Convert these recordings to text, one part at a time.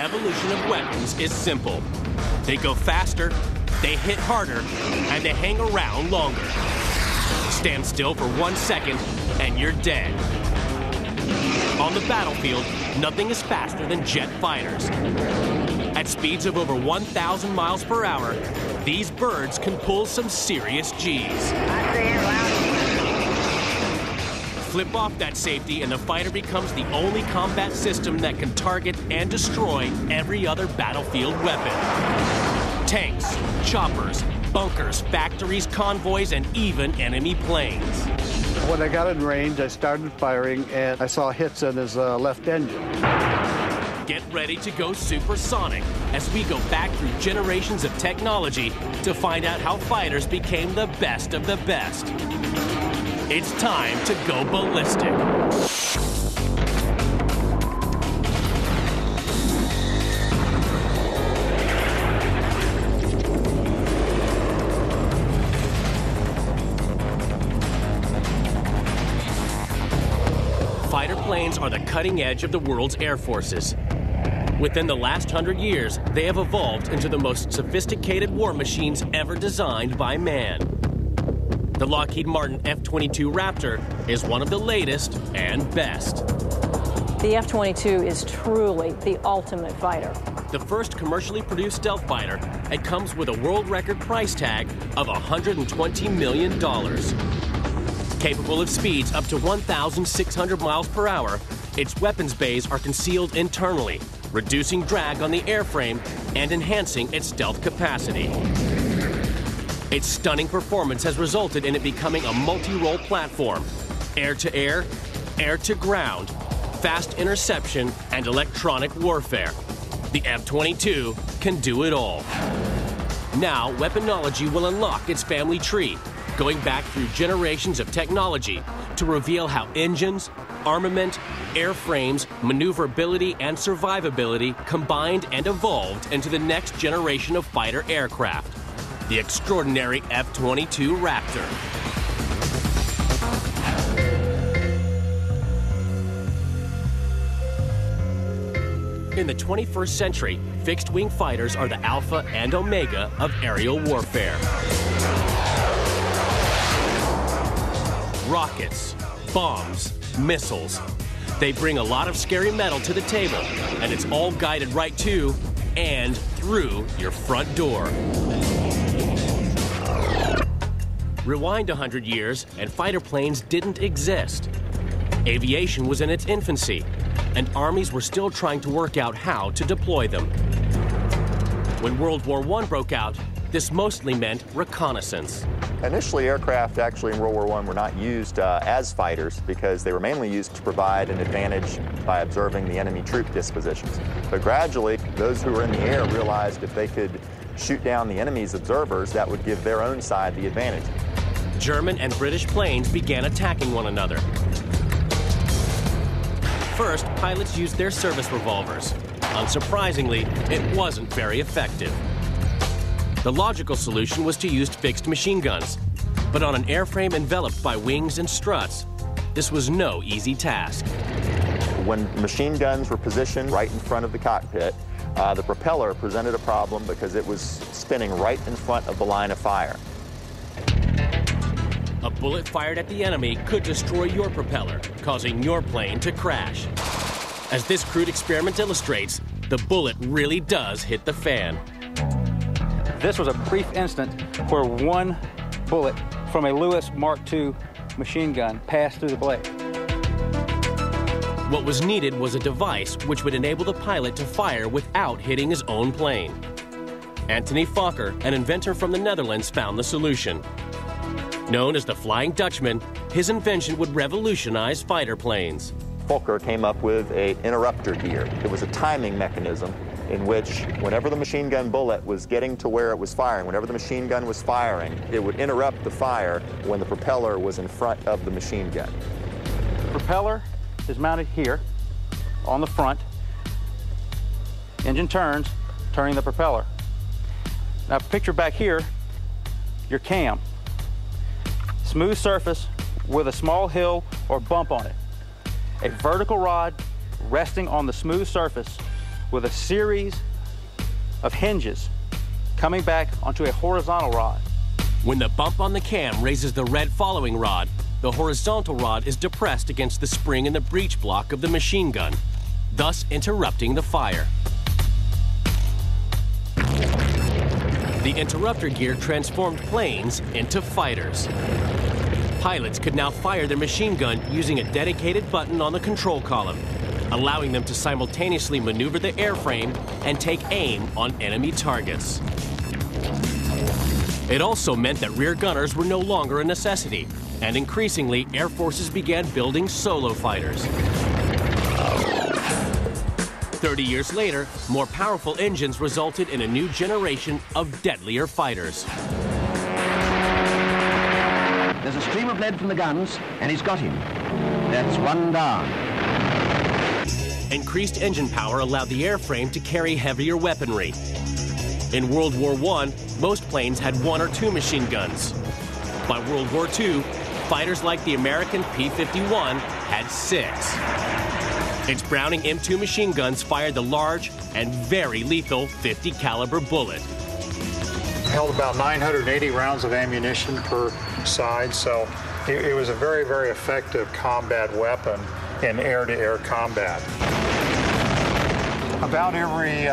evolution of weapons is simple. They go faster, they hit harder, and they hang around longer. Stand still for 1 second, and you're dead. On the battlefield, nothing is faster than jet fighters. At speeds of over 1,000 miles per hour, these birds can pull some serious G's. Flip off that safety and the fighter becomes the only combat system that can target and destroy every other battlefield weapon. Tanks, choppers, bunkers, factories, convoys, and even enemy planes. When I got in range, I started firing and I saw hits in his left engine. Get ready to go supersonic as we go back through generations of technology to find out how fighters became the best of the best. It's time to go ballistic. Fighter planes are the cutting edge of the world's air forces. Within the last 100 years, they have evolved into the most sophisticated war machines ever designed by man. The Lockheed Martin F22 Raptor is one of the latest and best. The F22 is truly the ultimate fighter. The first commercially produced stealth fighter, it comes with a world record price tag of $120 million. Capable of speeds up to 1,600 miles per hour, its weapons bays are concealed internally, reducing drag on the airframe and enhancing its stealth capacity. Its stunning performance has resulted in it becoming a multi-role platform: air-to-air, air-to-ground, fast interception, and electronic warfare. The F-22 can do it all. Now, Weaponology will unlock its family tree, going back through generations of technology to reveal how engines, armament, airframes, maneuverability, and survivability combined and evolved into the next generation of fighter aircraft. The extraordinary F-22 Raptor. In the 21st century, fixed-wing fighters are the alpha and omega of aerial warfare. Rockets, bombs, missiles. They bring a lot of scary metal to the table, and it's all guided right to and through your front door. Rewind 100 years, and fighter planes didn't exist. Aviation was in its infancy, and armies were still trying to work out how to deploy them. When World War I broke out, this mostly meant reconnaissance. Initially, aircraft actually in World War I were not used as fighters because they were mainly used to provide an advantage by observing the enemy troop dispositions. But gradually, those who were in the air realized if they could shoot down the enemy's observers, that would give their own side the advantage. German and British planes began attacking one another. First, pilots used their service revolvers. Unsurprisingly, it wasn't very effective. The logical solution was to use fixed machine guns, but on an airframe enveloped by wings and struts, this was no easy task. When machine guns were positioned right in front of the cockpit, the propeller presented a problem because it was spinning right in front of the line of fire. A bullet fired at the enemy could destroy your propeller, causing your plane to crash. As this crude experiment illustrates, the bullet really does hit the fan. This was a brief instant where one bullet from a Lewis Mark II machine gun passed through the blade. What was needed was a device which would enable the pilot to fire without hitting his own plane. Anthony Fokker, an inventor from the Netherlands, found the solution. Known as the Flying Dutchman, his invention would revolutionize fighter planes. Fokker came up with an interrupter gear. It was a timing mechanism in which whenever the machine gun bullet was getting to where it was firing, whenever the machine gun was firing, it would interrupt the fire when the propeller was in front of the machine gun. The propeller is mounted here on the front. Engine turns, turning the propeller. Now picture back here your cam. Smooth surface with a small hill or bump on it. A vertical rod resting on the smooth surface with a series of hinges coming back onto a horizontal rod. When the bump on the cam raises the red following rod, the horizontal rod is depressed against the spring in the breech block of the machine gun, thus interrupting the fire. The interrupter gear transformed planes into fighters. Pilots could now fire their machine gun using a dedicated button on the control column, allowing them to simultaneously maneuver the airframe and take aim on enemy targets. It also meant that rear gunners were no longer a necessity, and increasingly, air forces began building solo fighters. 30 years later, more powerful engines resulted in a new generation of deadlier fighters. There's a stream of lead from the guns, and he's got him. That's one down. Increased engine power allowed the airframe to carry heavier weaponry. In World War I, most planes had 1 or 2 machine guns. By World War II, fighters like the American P-51 had 6. Its Browning M2 machine guns fired the large and very lethal 50 caliber bullet. Held about 980 rounds of ammunition per side, so it was a very, very effective combat weapon in air-to-air combat. About every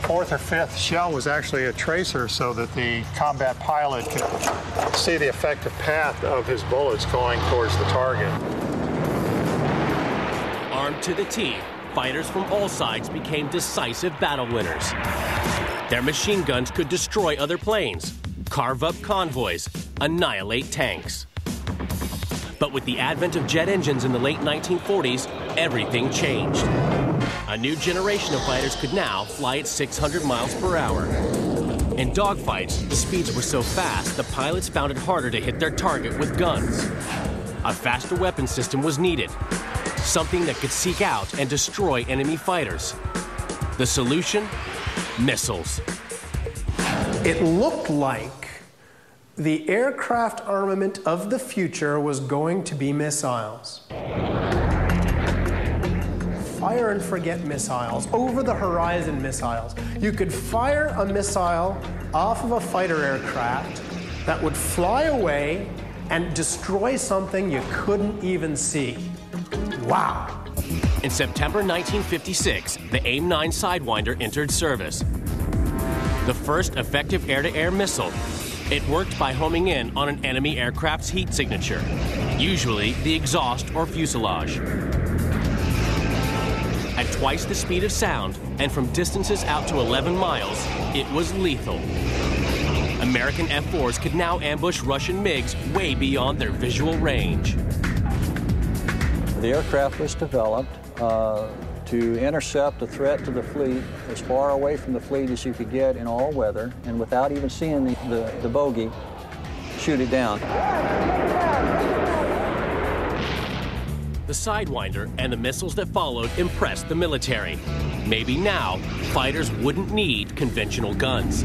4th or 5th shell was actually a tracer so that the combat pilot could see the effective path of his bullets going towards the target. Armed to the teeth, fighters from all sides became decisive battle winners. Their machine guns could destroy other planes, carve up convoys, annihilate tanks. But with the advent of jet engines in the late 1940s, everything changed. A new generation of fighters could now fly at 600 miles per hour. In dogfights, the speeds were so fast, the pilots found it harder to hit their target with guns. A faster weapon system was needed, something that could seek out and destroy enemy fighters. The solution? Missiles. It looked like the aircraft armament of the future was going to be missiles. Fire and forget missiles, over-the-horizon missiles. You could fire a missile off of a fighter aircraft that would fly away and destroy something you couldn't even see. Wow. In September 1956, the AIM-9 Sidewinder entered service. The first effective air-to-air missile. It worked by homing in on an enemy aircraft's heat signature, usually the exhaust or fuselage. At twice the speed of sound and from distances out to 11 miles, it was lethal. American F-4s could now ambush Russian MiGs way beyond their visual range. The aircraft was developed to intercept a threat to the fleet as far away from the fleet as you could get in all weather, and without even seeing the bogey, shoot it down. The Sidewinder and the missiles that followed impressed the military. Maybe now, fighters wouldn't need conventional guns.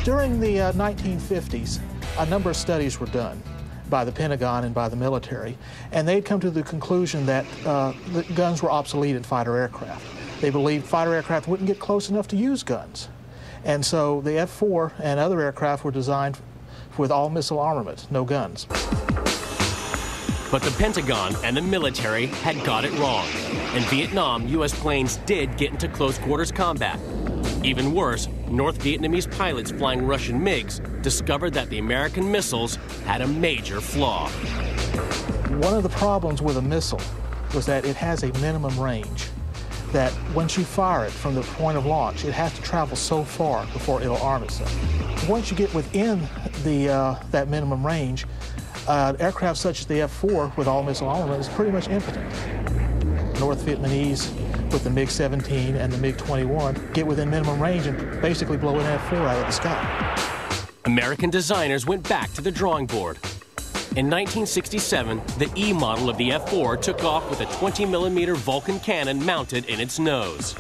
During the 1950s, a number of studies were done by the Pentagon and by the military, and they'd come to the conclusion that the guns were obsolete in fighter aircraft. They believed fighter aircraft wouldn't get close enough to use guns. And so the F-4 and other aircraft were designed with all missile armament, no guns. But the Pentagon and the military had got it wrong. In Vietnam, U.S. planes did get into close quarters combat. Even worse, North Vietnamese pilots flying Russian MiGs discovered that the American missiles had a major flaw. One of the problems with a missile was that it has a minimum range, that once you fire it from the point of launch, it has to travel so far before it'll arm itself. Once you get within that minimum range, aircraft such as the F-4 with all missile armament is pretty much impotent. North Vietnamese with the MiG-17 and the MiG-21 get within minimum range and basically blow an F-4 out of the sky. American designers went back to the drawing board. In 1967, the E model of the F-4 took off with a 20mm Vulcan cannon mounted in its nose.